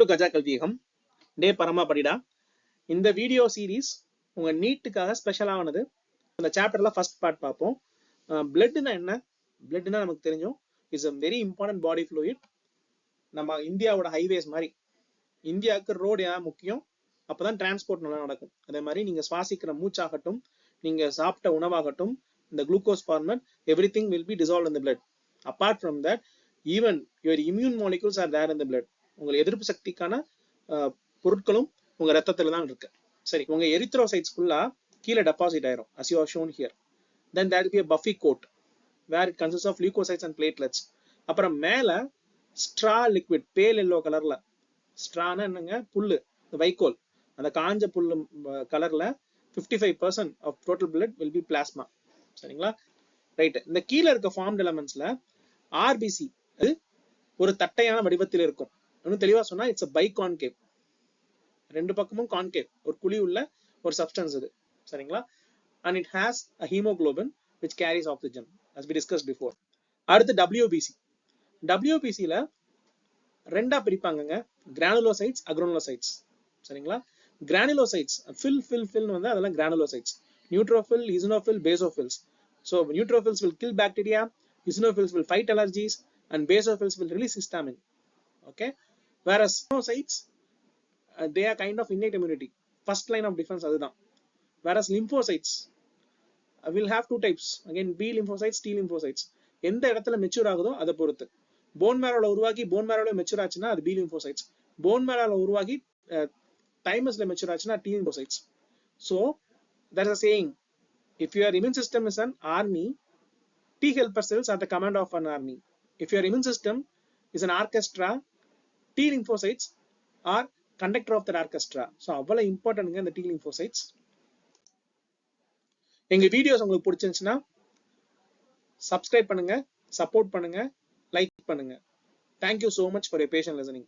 to Gaja Kalviyagam, டே பரமா படிடா. இந்த video series உங்க நீட்டுக்காக ஸ்பெஷலா ஆனது. அந்த சாப்டர்ல ஃபர்ஸ்ட் பார்ட் பார்ப்போம். பிளட்னா என்ன? பிளட்னா நமக்கு தெரியும் is a very important body fluid. நம்ம இந்தியாவோட ஹைவேஸ் மாதிரி இந்தியாவுக்கு ரோடு ஏன் முக்கியம், அப்பதான் டிரான்ஸ்போர்ட் நல்லா நடக்கும். அதே மாதிரி நீங்க சுவாசிக்கிற மூச்சாகட்டும், நீங்க சாப்பிட்ட உணவாகட்டும், இந்த glucose format everything will be dissolved in the blood. Apart from that, even your immune molecules are there in the blood. உங்கள் எதிர்ப்பு சக்திக்கான பொருட்களும் உங்க ரத்தத்துல தான் இருக்கு. சரி, உங்க எரித்ரோசைட்ஸ் ஃபுல்லா கீழே டெபாசிட் ஆயிரும் as you are shown here. Then there will be a buffy coat where it consists of leukocytes and platelets. அப்புறம் மேல ஸ்ட்ரா லிக்விட் பேல் எல்லோ கலர்ல, ஸ்ட்ரானா என்னங்க, புல்லு, வைக்கோல், அந்த காஞ்ச புல்லு கலர்ல 55% of total blood will be plasma. சரிங்களா? ரைட். இந்த கீழே இருக்க ஃபார்ம்ட் எலமெண்ட்ஸ்ல ஆர்பிசி ஒரு தட்டையான வடிவத்தில் இருக்கும். இன்னும் தெளிவா சொன்னா இட்ஸ் a biconcave. ரெண்டு பக்கமும் கான்கேவ், ஒரு குழி உள்ள ஒரு சப்ஸ்டன்ஸ் இது. சரிங்களா? and it has a hemoglobin which carries oxygen as we discussed before. அடுத்து WBC. WBC ல ரெண்டா பிரிப்பாங்கங்க, கிரானுலோசைட்ஸ், அக்ரோனோசைட்ஸ். சரிங்களா? கிரானுலோசைட்ஸ் ஃபில் வந்து அதெல்லாம் granulocytes. Neutrophil, ஈசினோஃபில், basophils. So neutrophils will kill bacteria, eosinophils will fight allergies, and basophils will release histamine. Okay, whereas monocytes they are kind of innate immunity, first line of defense adudhan. Whereas lymphocytes will have two types, again B lymphocytes, T lymphocytes. எந்த இடத்துல mature ஆகுதோ அதை பொறுத்து. Phone மேரோல உருவாகி phone மேரோல mature ஆச்சுன்னா அது B lymphocytes. Phone மேரோல உருவாகி தைமஸ்ல mature ஆச்சுன்னா T lymphocytes. So there is a saying, if your immune system is an army, T helper cells are the command of an army. If your immune system is an orchestra, T lymphocytes are conductor of the orchestra. So அவ்வளவு இம்பார்ட்டன்ட்ங்க இந்த T lymphocytes. எங்க videos உங்களுக்கு பிடிச்சிருந்துச்சுன்னா subscribe பண்ணுங்க, support பண்ணுங்க, like பண்ணுங்க. Thank you so much for your patient listening.